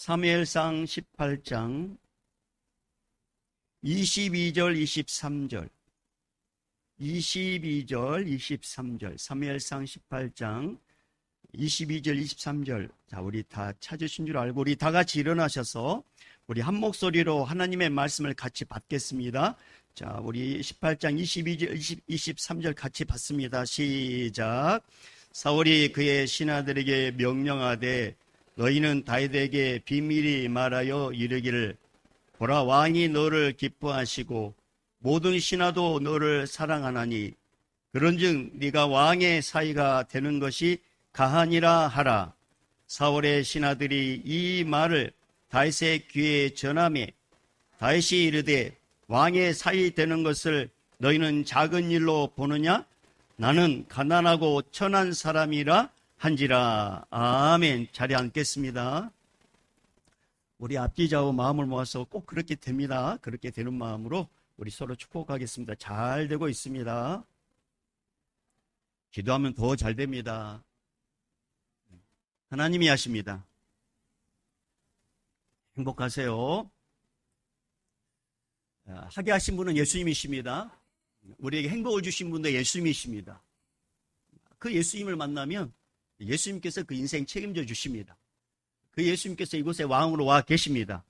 사무엘상 18장 22절 23절 23절 사무엘상 18장 22절 23절. 자, 우리 다 찾으신 줄 알고 우리 다 같이 일어나셔서 우리 한 목소리로 하나님의 말씀을 같이 받겠습니다. 자, 우리 18장 22절 23절 같이 받습니다. 시작. 사울이 그의 신하들에게 명령하되 너희는 다윗에게 비밀히 말하여 이르기를 보라, 왕이 너를 기뻐하시고 모든 신하도 너를 사랑하나니 그런즉 네가 왕의 사위가 되는 것이 가하니라 하라. 사울의 신하들이 이 말을 다윗의 귀에 전하매 다윗이 이르되 왕의 사위 되는 것을 너희는 작은 일로 보느냐? 나는 가난하고 천한 사람이라 한지라. 아멘. 자리에 앉겠습니다. 우리 앞뒤 좌우 마음을 모아서 꼭 그렇게 됩니다. 그렇게 되는 마음으로 우리 서로 축복하겠습니다. 잘 되고 있습니다. 기도하면 더 잘 됩니다. 하나님이 하십니다. 행복하세요. 하게 하신 분은 예수님이십니다. 우리에게 행복을 주신 분도 예수님이십니다. 그 예수님을 만나면 예수님께서 그 인생 책임져 주십니다. 그 예수님께서 이곳에 왕으로 와 계십니다.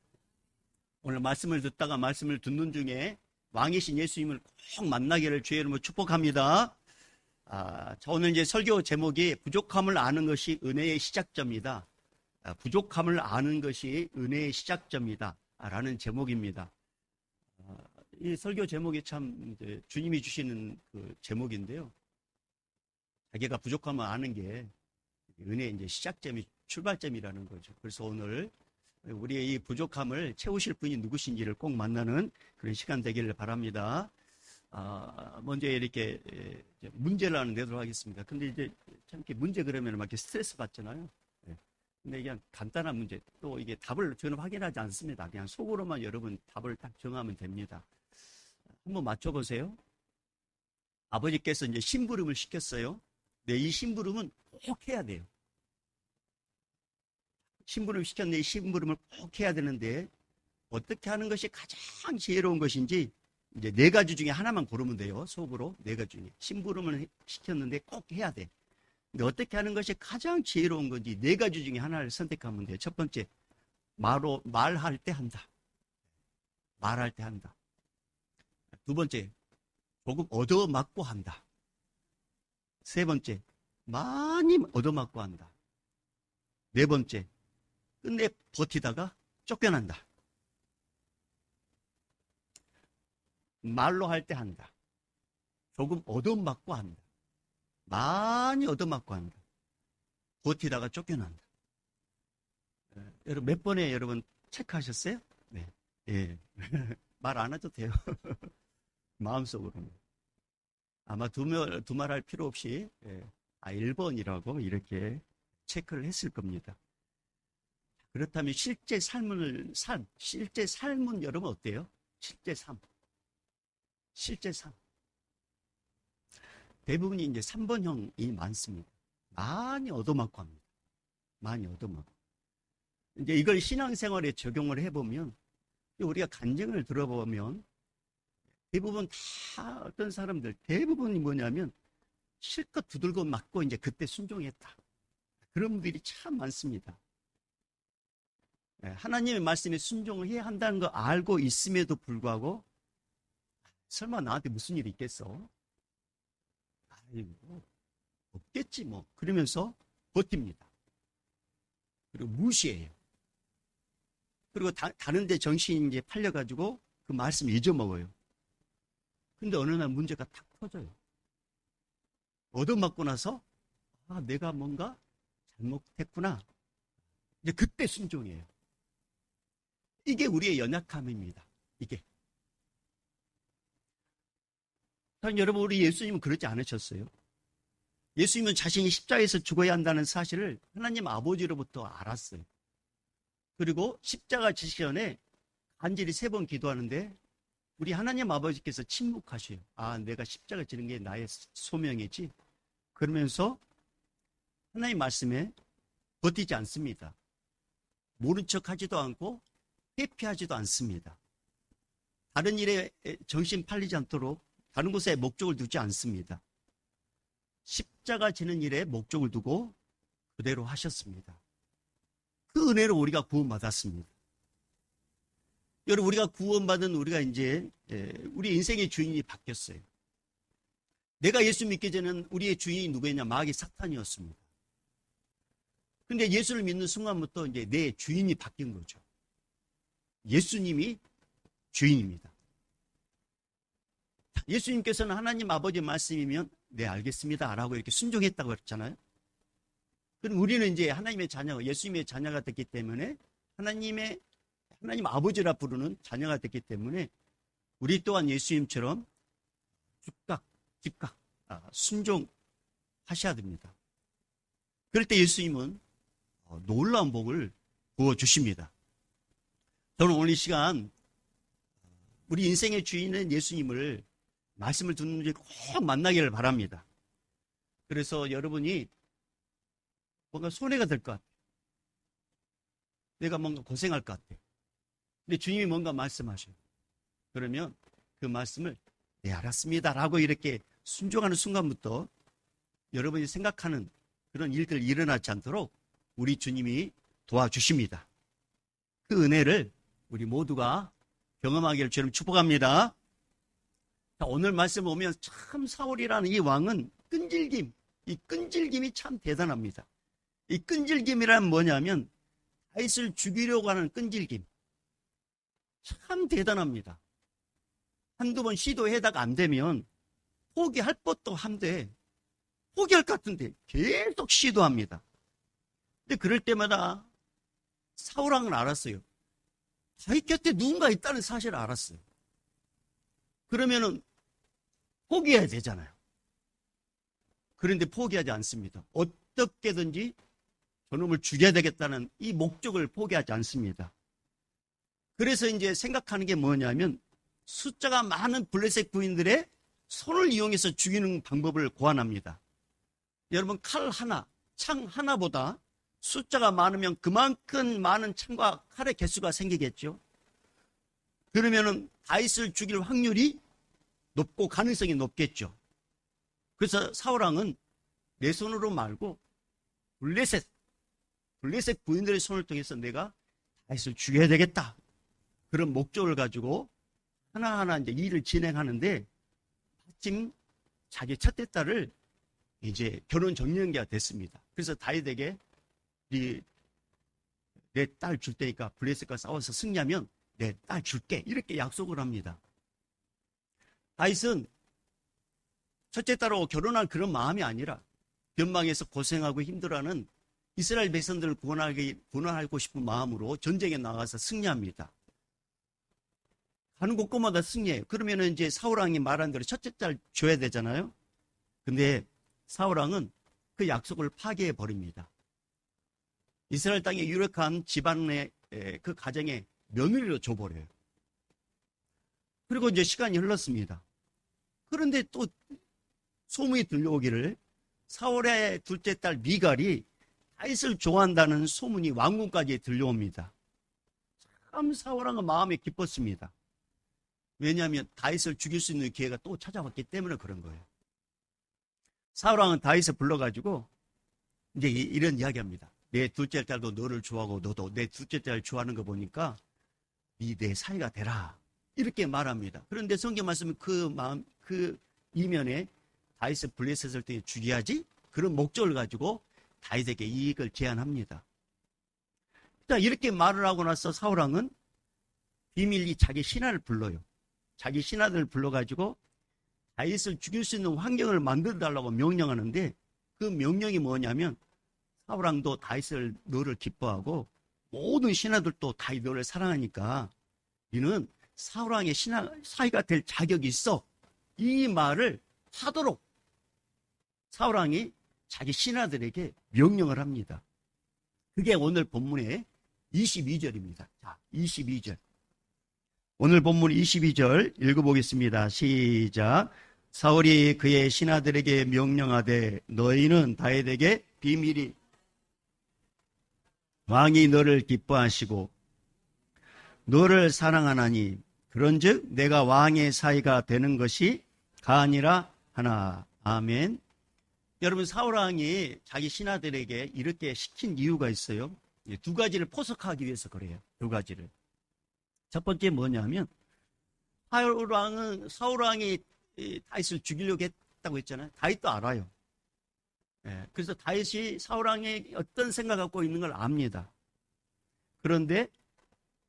오늘 말씀을 듣다가 말씀을 듣는 중에 왕이신 예수님을 꼭 만나기를 주의 이름으로 축복합니다. 오늘 이제 설교 제목이 부족함을 아는 것이 은혜의 시작점이다. 부족함을 아는 것이 은혜의 시작점이다. 라는 제목입니다. 이 설교 제목이 참 이제 주님이 주시는 그 제목인데요. 자기가 부족함을 아는 게 은혜의 이제 시작점이 출발점이라는 거죠. 그래서 오늘 우리의 이 부족함을 채우실 분이 누구신지를 꼭 만나는 그런 시간 되기를 바랍니다. 먼저 이렇게 문제를 내도록 하겠습니다. 근데 이제 참 이렇게 문제 그러면 막 이렇게 스트레스 받잖아요. 근데 그냥 간단한 문제, 또 이게 답을 저는 확인하지 않습니다. 그냥 속으로만 여러분 답을 딱 정하면 됩니다. 한번 맞춰보세요. 아버지께서 이제 심부름을 시켰어요. 네, 이 심부름은 꼭 해야 돼요. 심부름 시켰는데 이 심부름을 꼭 해야 되는데 어떻게 하는 것이 가장 지혜로운 것인지 이제 네 가지 중에 하나만 고르면 돼요. 속으로 네 가지 중에. 심부름을 시켰는데 꼭 해야 돼. 근데 어떻게 하는 것이 가장 지혜로운 건지 네 가지 중에 하나를 선택하면 돼요. 첫 번째, 말할 때 한다. 말할 때 한다. 두 번째, 조금 얻어맞고 한다. 세 번째, 많이 얻어맞고 한다. 네 번째, 끝내 버티다가 쫓겨난다. 말로 할 때 한다. 조금 얻어맞고 한다. 많이 얻어맞고 한다. 버티다가 쫓겨난다. 여러분 몇 번에 여러분 체크하셨어요? 네. 예. 말 안 해도 돼요. 마음속으로는. 아마 두말할 필요 없이 1번이라고 이렇게 체크를 했을 겁니다. 그렇다면 실제 삶은 여러분 어때요? 실제 삶. 대부분이 이제 3번형이 많습니다. 많이 얻어맞고 합니다. 많이 얻어맞고. 이제 이걸 신앙생활에 적용을 해보면, 우리가 간증을 들어보면, 대부분 다 어떤 사람들, 대부분이 뭐냐면, 실컷 두들겨 맞고 이제 그때 순종했다. 그런 분들이 참 많습니다. 하나님의 말씀에 순종을 해야 한다는 거 알고 있음에도 불구하고, 설마 나한테 무슨 일이 있겠어? 아이고, 없겠지 뭐. 그러면서 버팁니다. 그리고 무시해요. 그리고 다른 데 정신이 이제 팔려가지고 그 말씀 잊어먹어요. 근데 어느 날 문제가 탁 터져요. 얻어맞고 나서, 내가 뭔가 잘못했구나. 이제 그때 순종해요. 이게 우리의 연약함입니다. 이게. 여러분, 우리 예수님은 그러지 않으셨어요. 예수님은 자신이 십자가에서 죽어야 한다는 사실을 하나님 아버지로부터 알았어요. 그리고 십자가 지시기 전에 간절히 3번 기도하는데 우리 하나님 아버지께서 침묵하셔요. 내가 십자가 지는 게 나의 소명이지. 그러면서 하나님 말씀에 버티지 않습니다. 모른 척하지도 않고 회피하지도 않습니다. 다른 일에 정신 팔리지 않도록 다른 곳에 목적을 두지 않습니다. 십자가 지는 일에 목적을 두고 그대로 하셨습니다. 그 은혜로 우리가 구원받았습니다. 여러분, 우리가 구원받은 우리가 이제 우리 인생의 주인이 바뀌었어요. 내가 예수 믿기 전에는 우리의 주인이 누구였냐? 마귀 사탄이었습니다. 그런데 예수를 믿는 순간부터 이제 내 주인이 바뀐 거죠. 예수님이 주인입니다. 예수님께서는 하나님 아버지 말씀이면 네 알겠습니다 라고 이렇게 순종했다고 그랬잖아요. 그럼 우리는 이제 하나님의 자녀가, 예수님의 자녀가 됐기 때문에 하나님 아버지라 부르는 자녀가 됐기 때문에 우리 또한 예수님처럼 즉각 순종하셔야 됩니다. 그럴 때 예수님은 놀라운 복을 부어주십니다. 저는 오늘 이 시간 우리 인생의 주인은 예수님을 말씀을 듣는 분이 꼭 만나기를 바랍니다. 그래서 여러분이 뭔가 손해가 될 것 같아요. 내가 뭔가 고생할 것 같아요. 근데 주님이 뭔가 말씀하셔요. 그러면 그 말씀을 네 알았습니다 라고 이렇게 순종하는 순간부터 여러분이 생각하는 그런 일들이 일어나지 않도록 우리 주님이 도와주십니다. 그 은혜를 우리 모두가 경험하기를 주님 축복합니다. 자, 오늘 말씀 보면 참 사울이라는 이 왕은 이 끈질김이 참 대단합니다. 이 끈질김이란 뭐냐면 다윗을 죽이려고 하는 끈질김. 참 대단합니다. 한두 번 시도해다가 안 되면 포기할 것도 한데 포기할 것 같은데 계속 시도합니다. 근데 그럴 때마다 사울왕은 알았어요. 자기 곁에 누군가 있다는 사실을 알았어요. 그러면은 포기해야 되잖아요. 그런데 포기하지 않습니다. 어떻게든지 저놈을 죽여야 되겠다는 이 목적을 포기하지 않습니다. 그래서 이제 생각하는 게 뭐냐면 숫자가 많은 블레셋 부인들의 손을 이용해서 죽이는 방법을 고안합니다. 여러분, 칼 하나, 창 하나보다 숫자가 많으면 그만큼 많은 창과 칼의 개수가 생기겠죠. 그러면은 다윗을 죽일 확률이 높고 가능성이 높겠죠. 그래서 사울왕은 내 손으로 말고 블레셋 부인들의 손을 통해서 내가 다윗을 죽여야 되겠다. 그런 목적을 가지고 하나하나 이제 일을 진행하는데 마침 자기 첫째 딸을 이제 결혼 정년기가 됐습니다. 그래서 다윗에게 내 딸 줄 테니까 블레셋과 싸워서 승리하면 내 딸 줄게 이렇게 약속을 합니다. 다윗은 첫째 딸하고 결혼할 그런 마음이 아니라 변방에서 고생하고 힘들어하는 이스라엘 백성들을 구원하고 싶은 마음으로 전쟁에 나가서 승리합니다. 가는 곳곳마다 승리해요. 그러면은 이제 사울왕이 말한 대로 첫째 딸 줘야 되잖아요. 근데 사울왕은 그 약속을 파괴해 버립니다. 이스라엘 땅에 유력한 집안의 그 가정에 며느리로 줘버려요. 그리고 이제 시간이 흘렀습니다. 그런데 또 소문이 들려오기를 사울의 둘째 딸 미갈이 다윗을 좋아한다는 소문이 왕궁까지 들려옵니다. 참 사울왕은 마음이 기뻤습니다. 왜냐하면 다윗을 죽일 수 있는 기회가 또 찾아왔기 때문에 그런 거예요. 사울왕은 다윗을 불러가지고 이제 이런 이야기합니다. 내 둘째 딸도 너를 좋아하고 너도 내 둘째 딸을 좋아하는 거 보니까 내 사이가 되라 이렇게 말합니다. 그런데 성경 말씀은 그 이면에 다윗을 블레셋을 때 죽여야지 그런 목적을 가지고 다윗에게 이익을 제안합니다. 자, 이렇게 말을 하고 나서 사울왕은 비밀리 자기 신하를 불러요. 자기 신하들을 불러가지고 다윗을 죽일 수 있는 환경을 만들어달라고 명령하는데 그 명령이 뭐냐면 사울왕도 다윗을 너를 기뻐하고 모든 신하들도 다윗 너를 사랑하니까 너는 사울왕의 사이가 될 자격이 있어. 이 말을 하도록 사울왕이 자기 신하들에게 명령을 합니다. 그게 오늘 본문의 22절입니다. 자, 22절. 오늘 본문 22절 읽어보겠습니다. 시작. 사울이 그의 신하들에게 명령하되 너희는 다윗에게 비밀이 왕이 너를 기뻐하시고 너를 사랑하나니 그런즉 내가 왕의 사이가 되는 것이 가아니라 하나. 아멘. 여러분, 사울왕이 자기 신하들에게 이렇게 시킨 이유가 있어요. 두 가지를 포석하기 위해서 그래요. 두 가지를. 첫 번째 뭐냐면 사울왕이 다윗을 죽이려고 했다고 했잖아요. 다윗도 알아요. 그래서 다윗이 사울왕이 어떤 생각 갖고 있는 걸 압니다. 그런데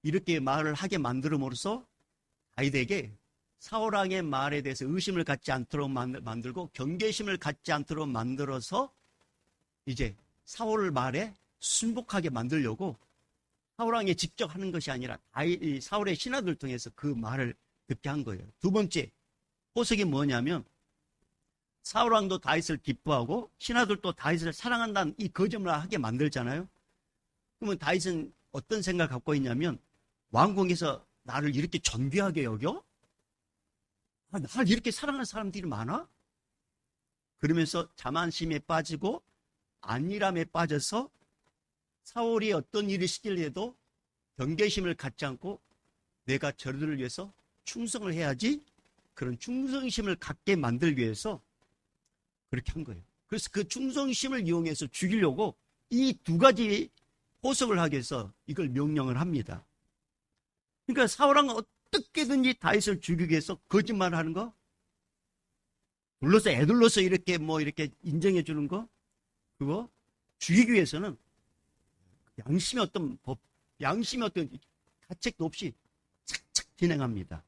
이렇게 말을 하게 만들음으로써 다윗에게 사울왕의 말에 대해서 의심을 갖지 않도록 만들고 경계심을 갖지 않도록 만들어서 이제 사울 말에 순복하게 만들려고 사울왕이 직접 하는 것이 아니라 사울의 신하들 통해서 그 말을 듣게 한 거예요. 두 번째 포석이 뭐냐면 사울왕도 다윗을 기뻐하고 신하들도 다윗을 사랑한다는 이 거짓말을 하게 만들잖아요. 그러면 다윗은 어떤 생각을 갖고 있냐면 왕궁에서 나를 이렇게 존귀하게 여겨? 나를 이렇게 사랑하는 사람들이 많아? 그러면서 자만심에 빠지고 안일함에 빠져서 사울이 어떤 일을 시키려도 경계심을 갖지 않고 내가 저들을 위해서 충성을 해야지, 그런 충성심을 갖게 만들기 위해서 그렇게 한 거예요. 그래서 그 충성심을 이용해서 죽이려고 이 두 가지 포석을 하기 위해서 이걸 명령을 합니다. 그러니까 사울왕은 어떻게든지 다윗을 죽이기 위해서 거짓말을 하는 거, 애둘러서 이렇게 이렇게 인정해 주는 거, 그거 죽이기 위해서는 양심의 어떤 가책도 없이 착착 진행합니다.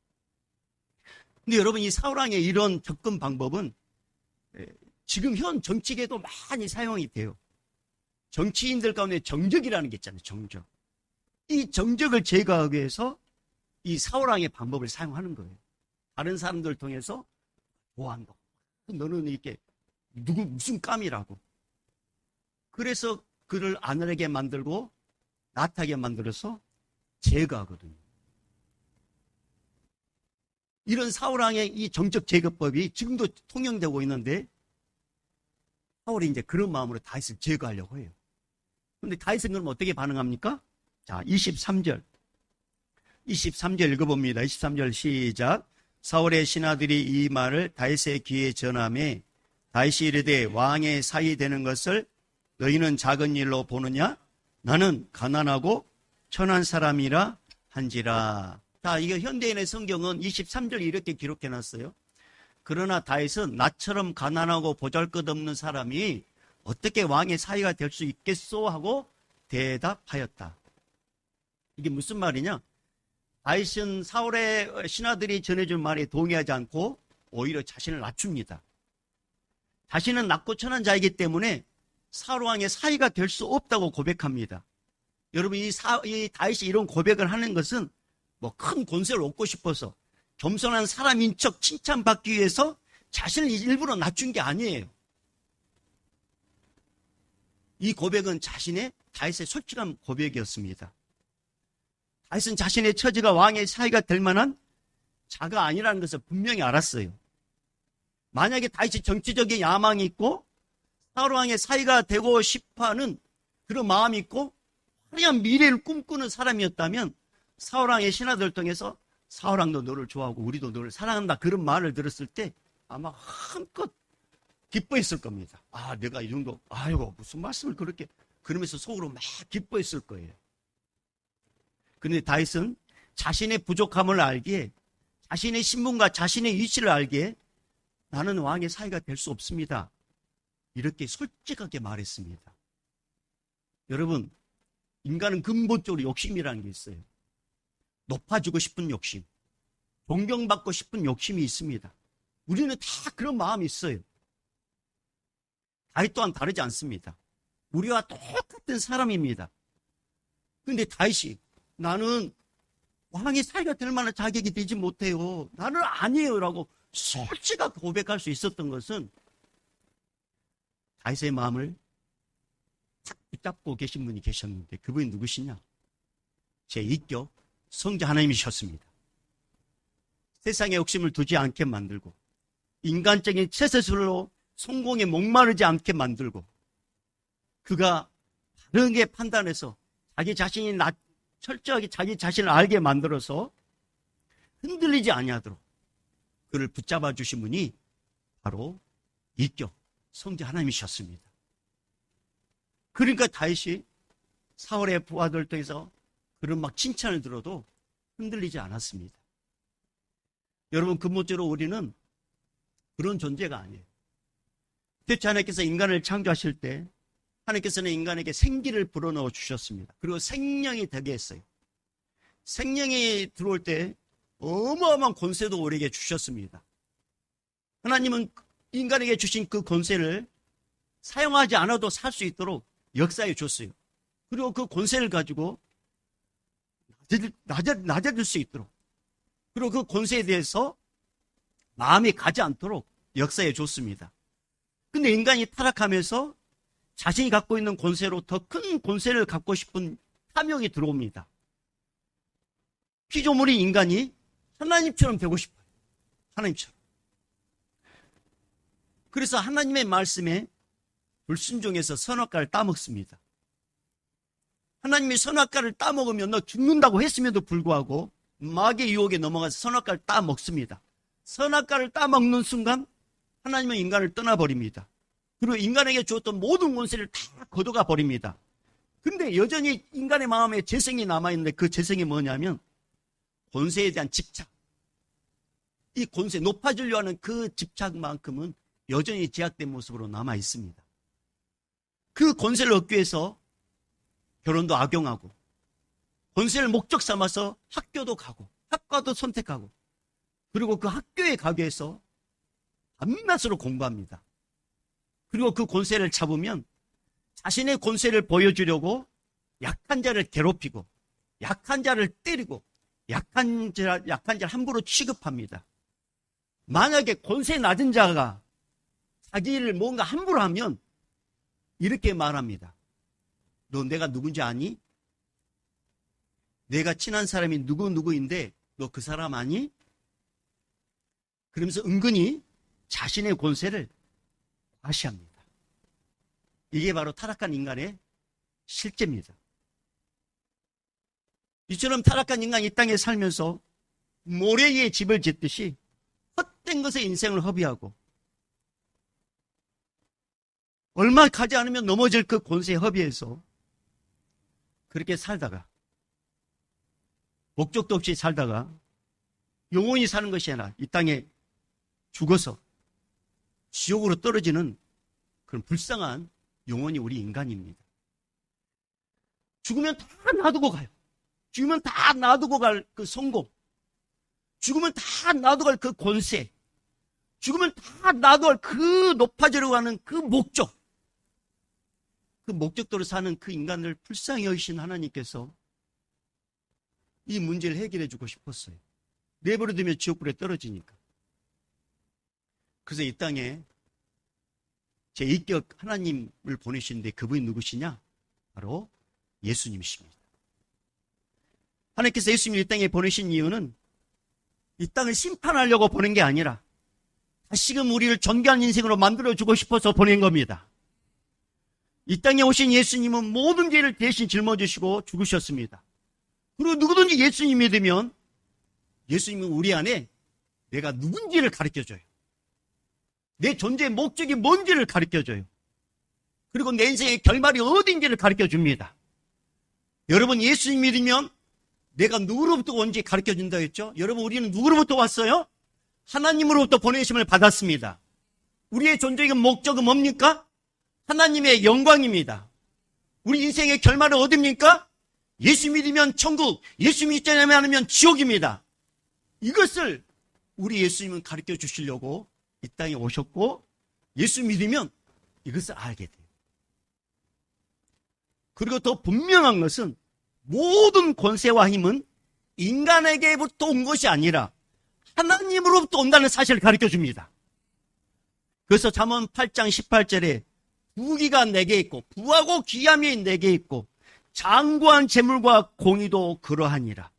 근데 여러분, 이 사울왕의 이런 접근 방법은 지금 현 정치계도 많이 사용이 돼요. 정치인들 가운데 정적이라는 게 있잖아요. 정적. 이 정적을 제거하기 위해서 이 사울왕의 방법을 사용하는 거예요. 다른 사람들 통해서 좋아한다. 너는 이렇게 무슨 깜이라고. 그래서 그를 안일하게 만들고 나타나게 만들어서 제거하거든요. 이런 사울왕의 이 정적 제거법이 지금도 통용되고 있는데 사울이 이제 그런 마음으로 다윗을 제거하려고 해요. 그런데 다윗은 그럼 어떻게 반응합니까? 자, 23절 읽어봅니다. 23절 시작. 사울의 신하들이 이 말을 다윗의 귀에 전하매 다윗이 이르되 왕의 사이 되는 것을 너희는 작은 일로 보느냐? 나는 가난하고 천한 사람이라 한지라. 자, 이거 현대인의 성경은 23절 이렇게 기록해놨어요. 그러나 다윗은 나처럼 가난하고 보잘것없는 사람이 어떻게 왕의 사이가 될 수 있겠소 하고 대답하였다. 이게 무슨 말이냐? 다윗은 사울의 신하들이 전해준 말에 동의하지 않고 오히려 자신을 낮춥니다. 자신은 낮고 천한 자이기 때문에 사울 왕의 사이가 될 수 없다고 고백합니다. 여러분, 이 다윗이 이런 고백을 하는 것은 큰 권세를 얻고 싶어서 겸손한 사람인 척 칭찬받기 위해서 자신을 일부러 낮춘 게 아니에요. 이 고백은 다윗의 솔직한 고백이었습니다. 다윗은 자신의 처지가 왕의 사이가 될 만한 자가 아니라는 것을 분명히 알았어요. 만약에 다윗이 정치적인 야망이 있고 사울 왕의 사이가 되고 싶어하는 그런 마음이 있고 화려한 미래를 꿈꾸는 사람이었다면 사울 왕의 신하들을 통해서 사울 왕도 너를 좋아하고 우리도 너를 사랑한다, 그런 말을 들었을 때 아마 한껏 기뻐했을 겁니다. 내가 이 정도, 아이고 무슨 말씀을 그렇게, 그러면서 속으로 막 기뻐했을 거예요. 그런데 다윗은 자신의 부족함을 알기에, 자신의 신분과 자신의 위치를 알기에 나는 왕의 사이가 될 수 없습니다, 이렇게 솔직하게 말했습니다. 여러분, 인간은 근본적으로 욕심이라는 게 있어요. 높아지고 싶은 욕심, 존경받고 싶은 욕심이 있습니다. 우리는 다 그런 마음이 있어요. 다윗 또한 다르지 않습니다. 우리와 똑같은 사람입니다. 그런데 다윗이 나는 왕의 사이가 될 만한 자격이 되지 못해요, 나는 아니에요 라고 솔직하게 고백할 수 있었던 것은 다윗의 마음을 탁 붙잡고 계신 분이 계셨는데, 그분이 누구시냐? 제 이격 성자 하나님이셨습니다. 세상에 욕심을 두지 않게 만들고 인간적인 쇠세술로 성공에 목마르지 않게 만들고 그가 다르게 판단해서 자기 자신이 철저하게 자기 자신을 알게 만들어서 흔들리지 아니하도록 그를 붙잡아 주신 분이 바로 이격 성자 하나님이셨습니다. 그러니까 다윗이 사울의 부하들 통해서 그런 막 칭찬을 들어도 흔들리지 않았습니다. 여러분, 근본적으로 우리는 그런 존재가 아니에요. 대체 하나님께서 인간을 창조하실 때 하나님께서는 인간에게 생기를 불어넣어 주셨습니다. 그리고 생명이 되게 했어요. 생명이 들어올 때 어마어마한 권세도 우리에게 주셨습니다. 하나님은 인간에게 주신 그 권세를 사용하지 않아도 살 수 있도록 역사해 줬어요. 그리고 그 권세를 가지고 낮아질 수 있도록, 그리고 그 권세에 대해서 마음이 가지 않도록 역사해 줬습니다. 근데 인간이 타락하면서 자신이 갖고 있는 권세로 더 큰 권세를 갖고 싶은 탐욕이 들어옵니다. 피조물인 인간이 하나님처럼 되고 싶어요. 하나님처럼. 그래서 하나님의 말씀에 불순종해서 선악과를 따먹습니다. 하나님이 선악과를 따먹으면 너 죽는다고 했음에도 불구하고 마귀의 유혹에 넘어가서 선악과를 따먹습니다. 선악과를 따먹는 순간 하나님은 인간을 떠나버립니다. 그리고 인간에게 주었던 모든 권세를 다 거둬가 버립니다. 근데 여전히 인간의 마음에 재성이 남아있는데 그 재성이 뭐냐면 권세에 대한 집착. 이 권세, 높아지려 하는 그 집착만큼은 여전히 제약된 모습으로 남아있습니다. 그 권세를 얻기 위해서 결혼도 악용하고, 권세를 목적 삼아서 학교도 가고, 학과도 선택하고, 그리고 그 학교에 가기 위해서 밤낮으로 공부합니다. 그리고 그 권세를 잡으면 자신의 권세를 보여주려고 약한 자를 괴롭히고, 약한 자를 때리고, 약한 자를 함부로 취급합니다. 만약에 권세 낮은 자가 자기를 뭔가 함부로 하면 이렇게 말합니다. 너 내가 누군지 아니? 내가 친한 사람이 누구인데 너 그 사람 아니? 그러면서 은근히 자신의 권세를 과시합니다. 이게 바로 타락한 인간의 실제입니다. 이처럼 타락한 인간이 이 땅에 살면서 모래 위에 집을 짓듯이 헛된 것에 인생을 허비하고, 얼마 가지 않으면 넘어질 그 권세에 허비해서 그렇게 살다가, 목적도 없이 살다가 영원히 사는 것이 아니라 이 땅에 죽어서 지옥으로 떨어지는 그런 불쌍한 영혼이 우리 인간입니다. 죽으면 다 놔두고 가요. 죽으면 다 놔두고 갈 그 성공, 죽으면 다 놔두고 갈 그 권세, 죽으면 다 놔두고 갈 그 높아지려고 하는 그 목적, 그 목적대로 사는 그 인간을 불쌍히 여기신 하나님께서 이 문제를 해결해 주고 싶었어요. 내버려두면 지옥불에 떨어지니까. 그래서 이 땅에 제2격 하나님을 보내시는데 그분이 누구시냐? 바로 예수님이십니다. 하나님께서 예수님을 이 땅에 보내신 이유는 이 땅을 심판하려고 보낸 게 아니라 다시금 우리를 존귀한 인생으로 만들어주고 싶어서 보낸 겁니다. 이 땅에 오신 예수님은 모든 죄를 대신 짊어지시고 죽으셨습니다. 그리고 누구든지 예수님 믿으면 예수님은 우리 안에 내가 누군지를 가르쳐줘요. 내 존재의 목적이 뭔지를 가르쳐줘요. 그리고 내 인생의 결말이 어딘지를 가르쳐줍니다. 여러분, 예수님 믿으면 내가 누구로부터 온지 가르쳐준다 했죠? 여러분, 우리는 누구로부터 왔어요? 하나님으로부터 보내심을 받았습니다. 우리의 존재의 목적은 뭡니까? 하나님의 영광입니다. 우리 인생의 결말은 어딥니까? 예수 믿으면 천국, 예수 믿지 않으면 지옥입니다. 이것을 우리 예수님은 가르쳐 주시려고 이 땅에 오셨고, 예수 믿으면 이것을 알게 돼요. 그리고 더 분명한 것은 모든 권세와 힘은 인간에게부터 온 것이 아니라 하나님으로부터 온다는 사실을 가르쳐 줍니다. 그래서 잠언 8장 18절에 부귀가 내게 있고 부하고 귀함이 내게 있고 장구한 재물과 공의도 그러하니라.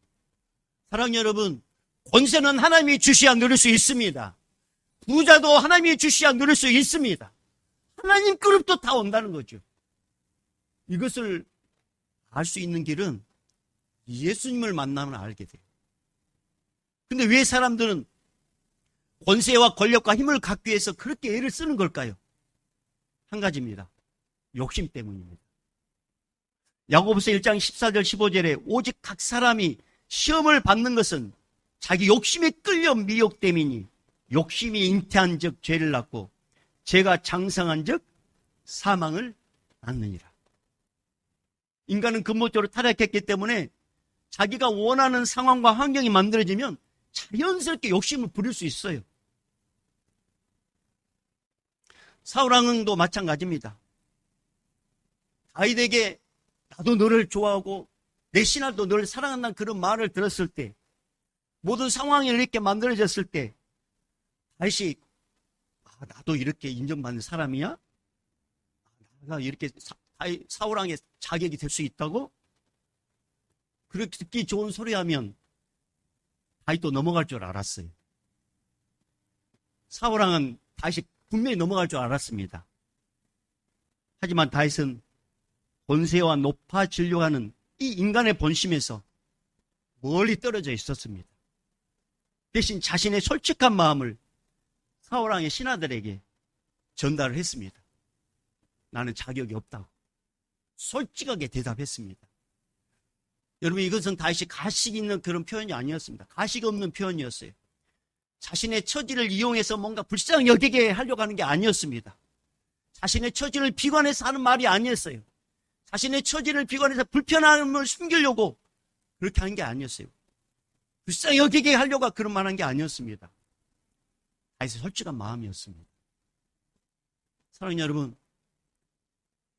사랑하는 여러분, 권세는 하나님이 주셔야 누릴 수 있습니다. 부자도 하나님이 주셔야 누릴 수 있습니다. 하나님 그룹도 다 온다는 거죠. 이것을 알 수 있는 길은 예수님을 만나면 알게 돼요. 근데 왜 사람들은 권세와 권력과 힘을 갖기 위해서 그렇게 애를 쓰는 걸까요? 한 가지입니다. 욕심 때문입니다. 야고보서 1장 14절 15절에 오직 각 사람이 시험을 받는 것은 자기 욕심에 끌려 미혹됨이니 욕심이 잉태한 즉 죄를 낳고 죄가 장성한 즉 사망을 낳느니라. 인간은 근본적으로 타락했기 때문에 자기가 원하는 상황과 환경이 만들어지면 자연스럽게 욕심을 부릴 수 있어요. 사울왕도 마찬가지입니다. 다윗에게 나도 너를 좋아하고 내 신하도 너를 사랑한다는 그런 말을 들었을 때, 모든 상황이 이렇게 만들어졌을 때 다윗이 나도 이렇게 인정받는 사람이야? 내가 이렇게 사울왕의 자격이 될 수 있다고? 그렇게 듣기 좋은 소리 하면 다윗도 넘어갈 줄 알았어요. 사울왕은 다윗이 분명히 넘어갈 줄 알았습니다. 하지만 다윗은 권세와 높아지려고 하는 이 인간의 본심에서 멀리 떨어져 있었습니다. 대신 자신의 솔직한 마음을 사울왕의 신하들에게 전달을 했습니다. 나는 자격이 없다고 솔직하게 대답했습니다. 여러분, 이것은 다윗이 가식 있는 그런 표현이 아니었습니다. 가식 없는 표현이었어요. 자신의 처지를 이용해서 뭔가 불쌍히 여기게 하려고 하는 게 아니었습니다. 자신의 처지를 비관해서 하는 말이 아니었어요. 자신의 처지를 비관해서 불편함을 숨기려고 그렇게 한 게 아니었어요. 불쌍히 여기게 하려고 그런 말 한 게 아니었습니다. 다윗의 솔직한 마음이었습니다. 사랑하는 여러분,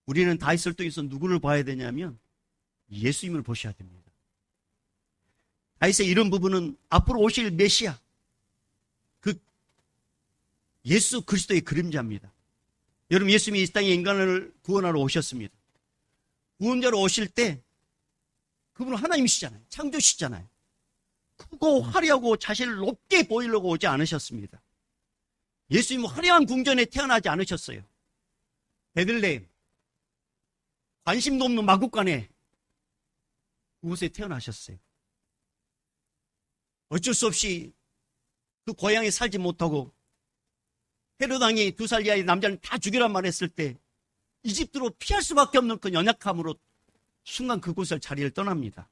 우리는 다윗을 통해서 누구를 봐야 되냐면 예수님을 보셔야 됩니다. 다윗의 이런 부분은 앞으로 오실 메시아, 그 예수 그리스도의 그림자입니다. 여러분, 예수님이 이 땅에 인간을 구원하러 오셨습니다. 구원자로 오실 때 그분은 하나님이시잖아요. 창조시잖아요. 크고 화려하고 자신을 높게 보이려고 오지 않으셨습니다. 예수님은 화려한 궁전에 태어나지 않으셨어요. 베들레헴, 관심도 없는 마구간에 그곳에 태어나셨어요. 어쩔 수 없이 그 고향에 살지 못하고 헤롯 왕이 2살 이하의 남자는 다 죽이란 말했을 때 이집트로 피할 수밖에 없는 그 연약함으로 순간 그곳을 자리를 떠납니다.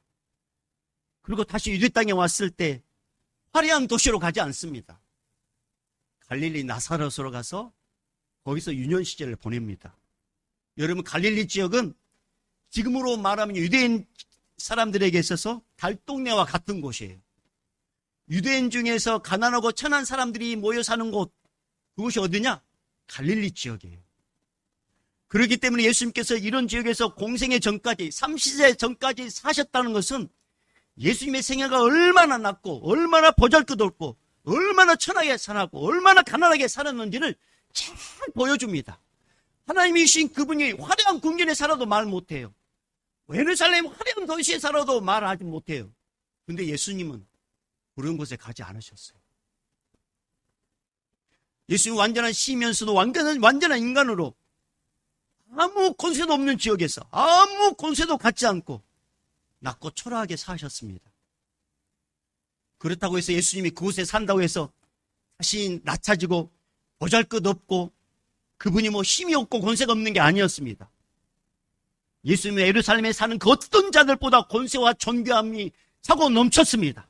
그리고 다시 유대 땅에 왔을 때 화려한 도시로 가지 않습니다. 갈릴리 나사렛으로 가서 거기서 유년 시절을 보냅니다. 여러분, 갈릴리 지역은 지금으로 말하면 유대인 사람들에게 있어서 달동네와 같은 곳이에요. 유대인 중에서 가난하고 천한 사람들이 모여 사는 곳, 그곳이 어디냐? 갈릴리 지역이에요. 그렇기 때문에 예수님께서 이런 지역에서 공생의 전까지, 30세 전까지 사셨다는 것은 예수님의 생애가 얼마나 낮고 얼마나 보잘것없고 얼마나 천하게 살았고 얼마나 가난하게 살았는지를 잘 보여줍니다. 하나님이신 그분이 화려한 궁전에 살아도 말 못해요. 예루살렘 화려한 도시에 살아도 말하지 못해요. 근데 예수님은 그런 곳에 가지 않으셨어요. 예수님은 완전한 시면서도 완전한 인간으로 아무 권세도 없는 지역에서 아무 권세도 갖지 않고 낮고 초라하게 사셨습니다. 그렇다고 해서 예수님이 그곳에 산다고 해서 자신 낮아지고 보잘것없고 그분이 뭐 힘이 없고 권세가 없는 게 아니었습니다. 예수님은 예루살렘에 사는 그 어떤 자들보다 권세와 존귀함이 차고 넘쳤습니다.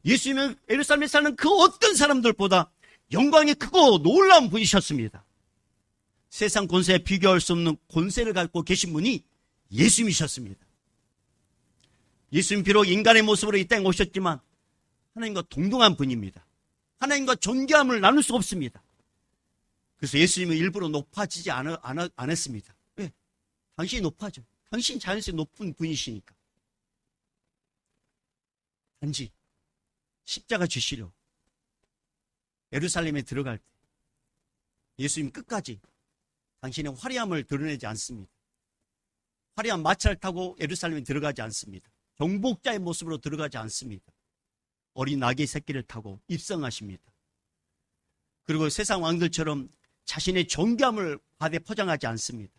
예수님은 예루살렘에 사는 그 어떤 사람들보다 영광이 크고 놀라운 분이셨습니다. 세상 권세에 비교할 수 없는 권세를 갖고 계신 분이 예수님이셨습니다. 예수님 비록 인간의 모습으로 이 땅에 오셨지만 하나님과 동등한 분입니다. 하나님과 존귀함을 나눌 수 없습니다. 그래서 예수님은 일부러 높아지지 않았습니다. 왜? 당신이 높아져. 당신이 자연스레 높은 분이시니까. 단지 십자가 지시려 예루살렘에 들어갈 때 예수님 끝까지 당신의 화려함을 드러내지 않습니다. 화려한 마차를 타고 예루살렘에 들어가지 않습니다. 정복자의 모습으로 들어가지 않습니다. 어린 아기 새끼를 타고 입성하십니다. 그리고 세상 왕들처럼 자신의 존귀함을 바다에 포장하지 않습니다.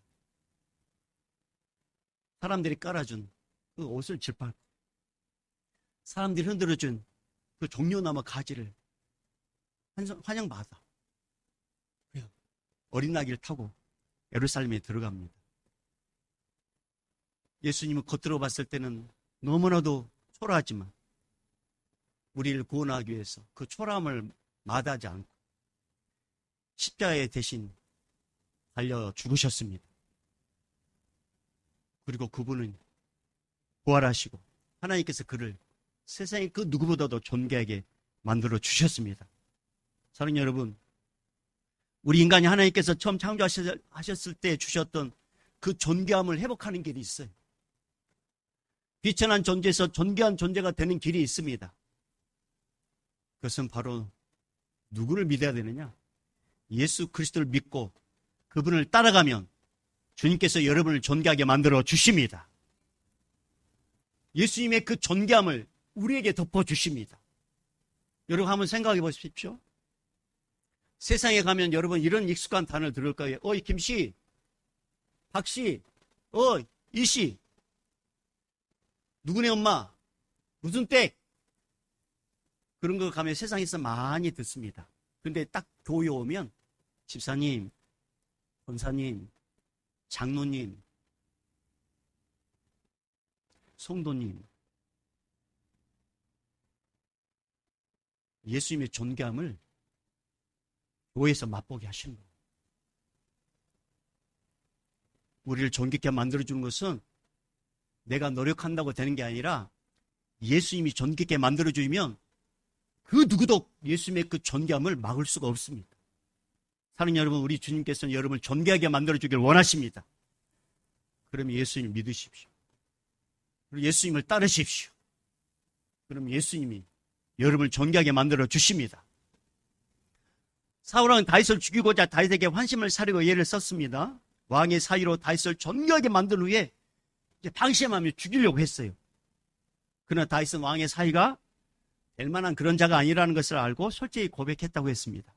사람들이 깔아준 그 옷을 질판, 사람들이 흔들어준 그 종려나무 가지를 환영받아 어린 나귀를 타고 예루살렘에 들어갑니다. 예수님은 겉으로 봤을 때는 너무나도 초라하지만 우리를 구원하기 위해서 그 초라함을 마다하지 않고 십자가에 대신 달려 죽으셨습니다. 그리고 그분은 부활하시고 하나님께서 그를 세상의 그 누구보다도 존귀하게 만들어 주셨습니다. 사랑하는 여러분, 우리 인간이 하나님께서 처음 창조하셨을 때 주셨던 그 존귀함을 회복하는 길이 있어요. 비천한 존재에서 존귀한 존재가 되는 길이 있습니다. 그것은 바로 누구를 믿어야 되느냐? 예수 그리스도를 믿고 그분을 따라가면 주님께서 여러분을 존귀하게 만들어 주십니다. 예수님의 그 존귀함을 우리에게 덮어주십니다. 여러분 한번 생각해 보십시오. 세상에 가면 여러분 이런 익숙한 단어를 들을 거예요. 어이 김씨, 박씨, 이씨, 누구네 엄마, 무슨 댁, 그런 거 가면 세상에서 많이 듣습니다. 근데 딱 교회 오면 집사님, 권사님, 장로님, 성도님, 예수님의 존귀함을 교회에서 맛보게 하시는 거예요. 우리를 존귀하게 만들어주는 것은 내가 노력한다고 되는 게 아니라 예수님이 존귀하게 만들어주면 그 누구도 예수님의 그 존귀함을 막을 수가 없습니다. 사랑하는 여러분, 우리 주님께서는 여러분을 존귀하게 만들어주길 원하십니다. 그러면 예수님을 믿으십시오. 그리고 예수님을 따르십시오. 그럼 예수님이 여러분을 존귀하게 만들어 주십니다. 사울왕은 다윗을 죽이고자 다윗에게 환심을 사려고 예를 썼습니다. 왕의 사위로 다윗을 존귀하게 만든 후에 이제 방심하며 죽이려고 했어요. 그러나 다윗은 왕의 사위가 될 만한 그런 자가 아니라는 것을 알고 솔직히 고백했다고 했습니다.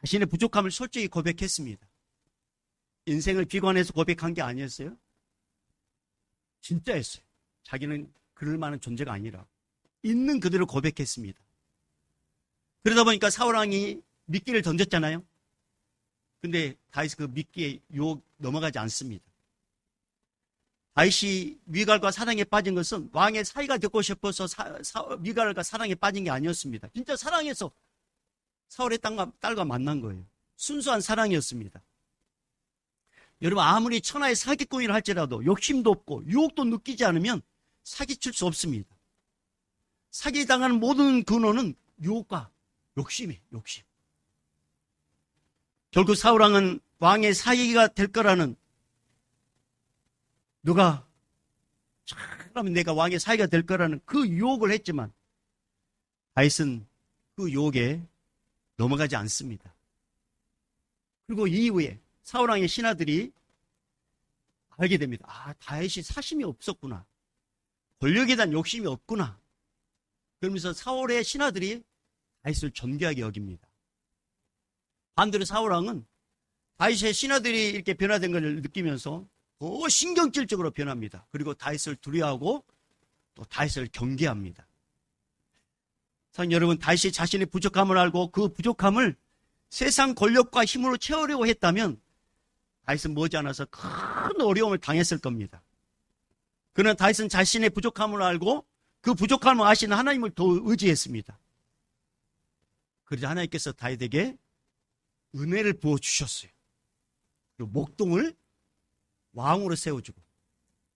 자신의 부족함을 솔직히 고백했습니다. 인생을 비관해서 고백한 게 아니었어요. 진짜였어요. 자기는 그럴 만한 존재가 아니라 있는 그대로 고백했습니다. 그러다 보니까 사울왕이 미끼를 던졌잖아요. 근데 다윗이 그 미끼에 유혹 넘어가지 않습니다. 다윗이 미갈과 사랑에 빠진 것은 왕의 사위가 되고 싶어서 미갈과 사랑에 빠진 게 아니었습니다. 진짜 사랑해서 사울의 딸과 만난 거예요. 순수한 사랑이었습니다. 여러분, 아무리 천하의 사기꾼이라 할지라도 욕심도 없고 유혹도 느끼지 않으면 사기칠 수 없습니다. 사기당하는 모든 근원은 유혹과 욕심이에요. 욕심. 결국 사울왕은 왕의 사위가 될 거라는, 누가 잘하면 내가 왕의 사위가 될 거라는 그 유혹을 했지만 다윗은 그 유혹에 넘어가지 않습니다. 그리고 이후에 사울왕의 신하들이 알게 됩니다. 아, 다윗이 사심이 없었구나. 권력에 대한 욕심이 없구나. 그러면서 사울의 신하들이 다윗을 존귀하게 여깁니다. 반대로 사울왕은 다윗의 신하들이 이렇게 변화된 것을 느끼면서 더 신경질적으로 변합니다. 그리고 다윗을 두려워하고 또 다윗을 경계합니다. 사랑하는 여러분, 다윗이 자신의 부족함을 알고 그 부족함을 세상 권력과 힘으로 채우려고 했다면 다윗은 머지않아서 큰 어려움을 당했을 겁니다. 그러나 다윗은 자신의 부족함을 알고 그 부족함을 아시는 하나님을 더 의지했습니다. 그러자 하나님께서 다윗에게 은혜를 부어주셨어요. 그리고 목동을 왕으로 세워주고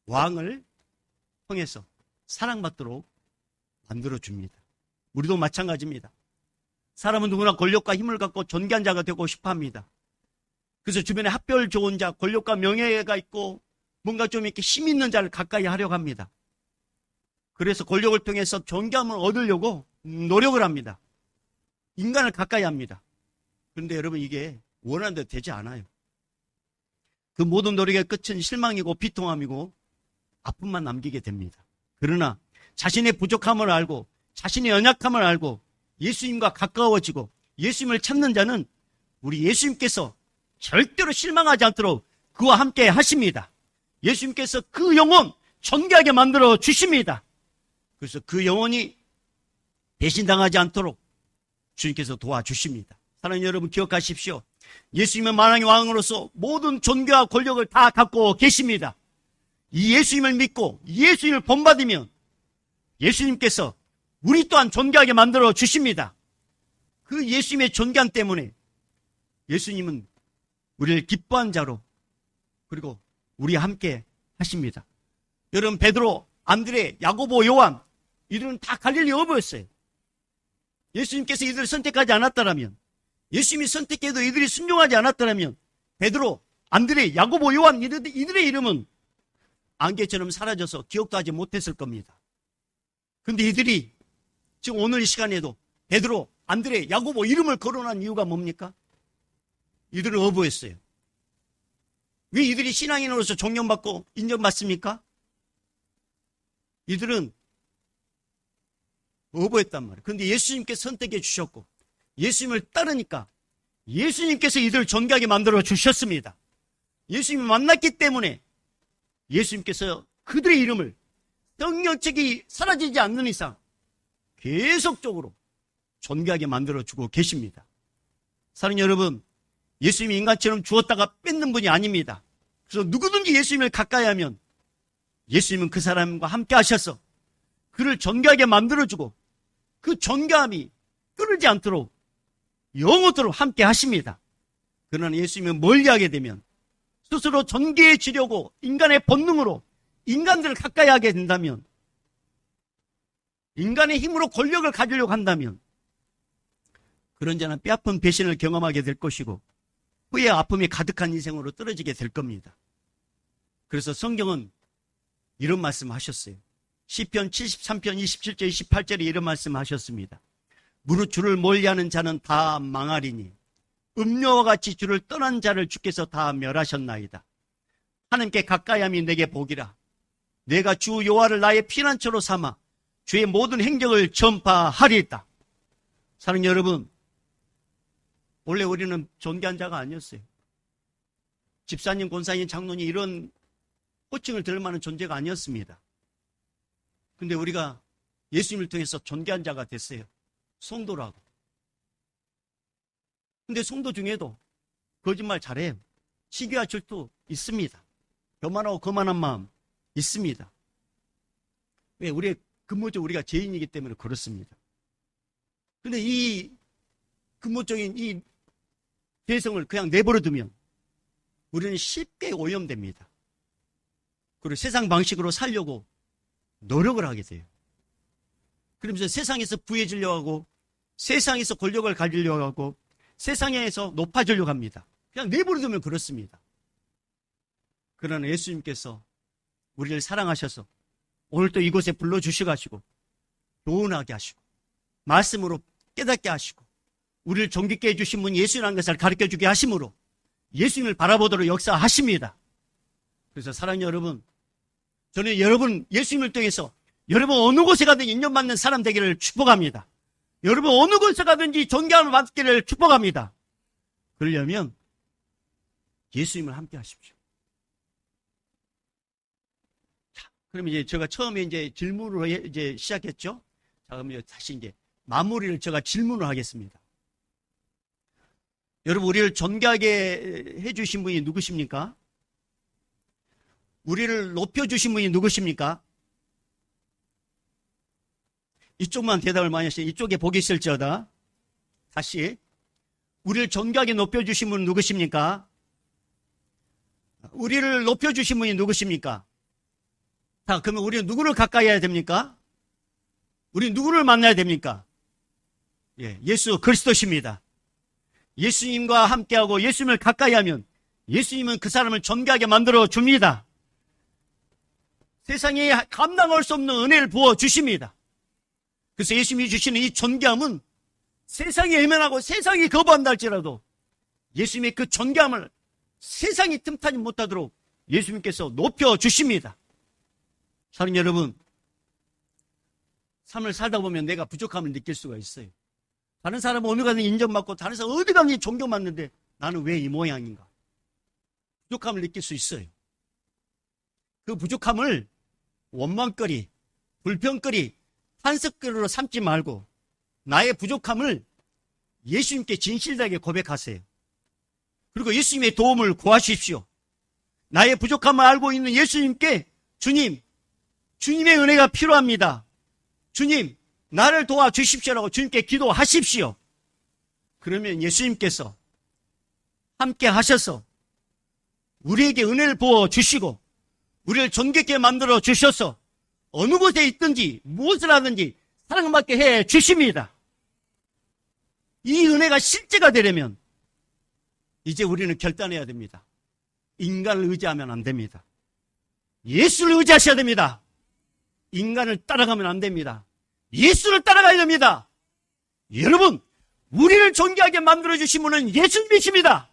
왕을 통해서 사랑받도록 만들어줍니다. 우리도 마찬가지입니다. 사람은 누구나 권력과 힘을 갖고 존귀한 자가 되고 싶어합니다. 그래서 주변에 합별 좋은 자, 권력과 명예가 있고 뭔가 좀 이렇게 힘 있는 자를 가까이 하려고 합니다. 그래서 권력을 통해서 존귀함을 얻으려고 노력을 합니다. 인간을 가까이 합니다. 그런데 여러분, 이게 원하는 대로 되지 않아요. 그 모든 노력의 끝은 실망이고 비통함이고 아픔만 남기게 됩니다. 그러나 자신의 부족함을 알고 자신의 연약함을 알고 예수님과 가까워지고 예수님을 찾는 자는 우리 예수님께서 절대로 실망하지 않도록 그와 함께 하십니다. 예수님께서 그 영혼 존귀하게 만들어 주십니다. 그래서 그 영혼이 배신당하지 않도록 주님께서 도와주십니다. 사랑하는 여러분, 기억하십시오. 예수님은 만왕의 왕으로서 모든 존귀와 권력을 다 갖고 계십니다. 이 예수님을 믿고 예수님을 본받으면 예수님께서 우리 또한 존귀하게 만들어 주십니다. 그 예수님의 존귀함 때문에 예수님은 우리를 기뻐한 자로, 그리고 우리와 함께 하십니다. 여러분, 베드로, 안드레, 야고보, 요한, 이들은 다 갈릴리 어부였어요. 예수님께서 이들을 선택하지 않았다면, 예수님이 선택해도 이들이 순종하지 않았다면 베드로, 안드레, 야고보, 요한 이들의 이름은 안개처럼 사라져서 기억도 하지 못했을 겁니다. 근데 이들이 지금 오늘 이 시간에도 베드로, 안드레, 야고보 이름을 거론한 이유가 뭡니까? 이들은 어부였어요. 왜 이들이 신앙인으로서 존경받고 인정받습니까? 이들은 어부였단 말이에요. 그런데 예수님께서 선택해 주셨고 예수님을 따르니까 예수님께서 이들을 존귀하게 만들어 주셨습니다. 예수님을 만났기 때문에 예수님께서 그들의 이름을 성령책이 사라지지 않는 이상 계속적으로 존귀하게 만들어주고 계십니다. 사랑하는 여러분, 예수님이 인간처럼 주었다가 뺏는 분이 아닙니다. 그래서 누구든지 예수님을 가까이 하면 예수님은 그 사람과 함께 하셔서 그를 존귀하게 만들어주고 그 존귀함이 끊이지 않도록 영원토록 함께 하십니다. 그러나 예수님은 멀리하게 되면 스스로 존귀해지려고 인간의 본능으로 인간들을 가까이 하게 된다면, 인간의 힘으로 권력을 가지려고 한다면 그런 자는 뼈아픈 배신을 경험하게 될 것이고 후회 아픔이 가득한 인생으로 떨어지게 될 겁니다. 그래서 성경은 이런 말씀하셨어요. 시편 73편 27절 28절에 이런 말씀하셨습니다. 무릇 주를 멀리하는 자는 다 망하리니 음료와 같이 주를 떠난 자를 주께서 다 멸하셨나이다. 하나님께 가까이함이 내게 복이라. 내가 주 여호와를 나의 피난처로 삼아 주의 모든 행적을 전파하리이다. 사랑하는 여러분, 원래 우리는 존귀한 자가 아니었어요. 집사님, 권사님, 장로님 이런 호칭을 들을 만한 존재가 아니었습니다. 근데 우리가 예수님을 통해서 존귀한 자가 됐어요. 성도라고. 근데 성도 중에도 거짓말 잘해요. 시기와 질투 있습니다. 교만하고 거만한 마음 있습니다. 왜? 근본적으로 우리가 죄인이기 때문에 그렇습니다. 근데 이 근본적인 이 죄성을 그냥 내버려 두면 우리는 쉽게 오염됩니다. 그리고 세상 방식으로 살려고 노력을 하게 돼요. 그러면서 세상에서 부해지려고 하고 세상에서 권력을 가지려고 하고 세상에서 높아지려고 합니다. 그냥 내버려 두면 그렇습니다. 그러나 예수님께서 우리를 사랑하셔서 오늘 또 이곳에 불러주셔가지고 교훈하게 하시고 말씀으로 깨닫게 하시고 우리를 존귀케 해주신 분 예수님이라는 것을 가르쳐주게 하심으로 예수님을 바라보도록 역사하십니다. 그래서 사랑하는 여러분, 저는 여러분 예수님을 통해서 여러분 어느 곳에 가든 인정받는 사람 되기를 축복합니다. 여러분 어느 곳에 가든지 존경함을 받기를 축복합니다. 그러려면 예수님을 함께 하십시오. 자, 그럼 이제 제가 처음에 이제 질문으로 이제 시작했죠. 자, 그럼 다시 이제 마무리를 제가 질문을 하겠습니다. 여러분, 우리를 존귀하게 해주신 분이 누구십니까? 우리를 높여주신 분이 누구십니까? 이쪽만 대답을 많이 하시죠. 이쪽에 보기 있을지어다. 다시. 우리를 존귀하게 높여주신 분은 누구십니까? 우리를 높여주신 분이 누구십니까? 자, 그러면 우리는 누구를 가까이 해야 됩니까? 우리는 누구를 만나야 됩니까? 예, 예수 그리스도십니다. 예수님과 함께하고 예수님을 가까이 하면 예수님은 그 사람을 존귀하게 만들어 줍니다. 세상에 감당할 수 없는 은혜를 부어 주십니다. 그래서 예수님이 주시는 이 존귀함은 세상이 외면하고 세상이 거부한다 할지라도 예수님의 그 존귀함을 세상이 틈타지 못하도록 예수님께서 높여 주십니다. 사랑하는 여러분, 삶을 살다 보면 내가 부족함을 느낄 수가 있어요. 다른 사람은 어느 가든 인정받고 다른 사람은 어디 가든지 존경받는데 나는 왜 이 모양인가? 부족함을 느낄 수 있어요. 그 부족함을 원망거리, 불평거리, 탄석거리로 삼지 말고 나의 부족함을 예수님께 진실하게 고백하세요. 그리고 예수님의 도움을 구하십시오. 나의 부족함을 알고 있는 예수님께 주님, 주님의 은혜가 필요합니다. 주님, 나를 도와주십시오라고 주님께 기도하십시오. 그러면 예수님께서 함께 하셔서 우리에게 은혜를 부어주시고 우리를 존귀하게 만들어 주셔서 어느 곳에 있든지 무엇을 하든지 사랑받게 해 주십니다. 이 은혜가 실제가 되려면 이제 우리는 결단해야 됩니다. 인간을 의지하면 안 됩니다. 예수를 의지하셔야 됩니다. 인간을 따라가면 안 됩니다. 예수를 따라가야 됩니다. 여러분, 우리를 존귀하게 만들어주신 분은 예수님이십니다.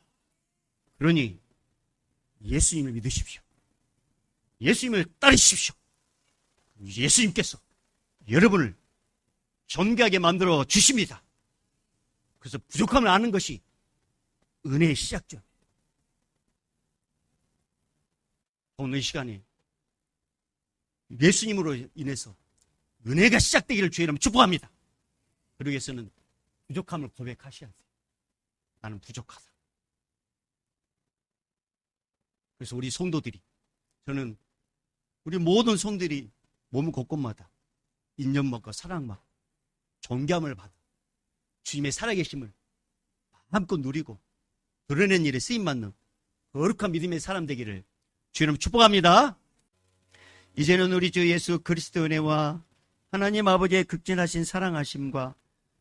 그러니 예수님을 믿으십시오. 예수님을 따르십시오. 예수님께서 여러분을 존귀하게 만들어 주십니다. 그래서 부족함을 아는 것이 은혜의 시작점. 오늘 이 시간에 예수님으로 인해서 은혜가 시작되기를 주의 이름으로 축복합니다. 그러기 위해서는 부족함을 고백하셔야 돼요. 나는 부족하다. 그래서 우리 성도들이, 저는 우리 모든 성들이 몸 곳곳마다 인정받고 사랑받고 존귀함을 받아 주님의 살아계심을 마음껏 누리고 드러낸 일에 쓰임받는 거룩한 믿음의 사람 되기를 주님 축복합니다. 이제는 우리 주 예수 그리스도의 은혜와 하나님 아버지의 극진하신 사랑하심과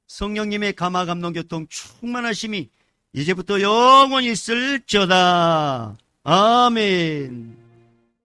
성령님의 감화 감동 교통 충만하심이 이제부터 영원히 있을지어다. 아멘.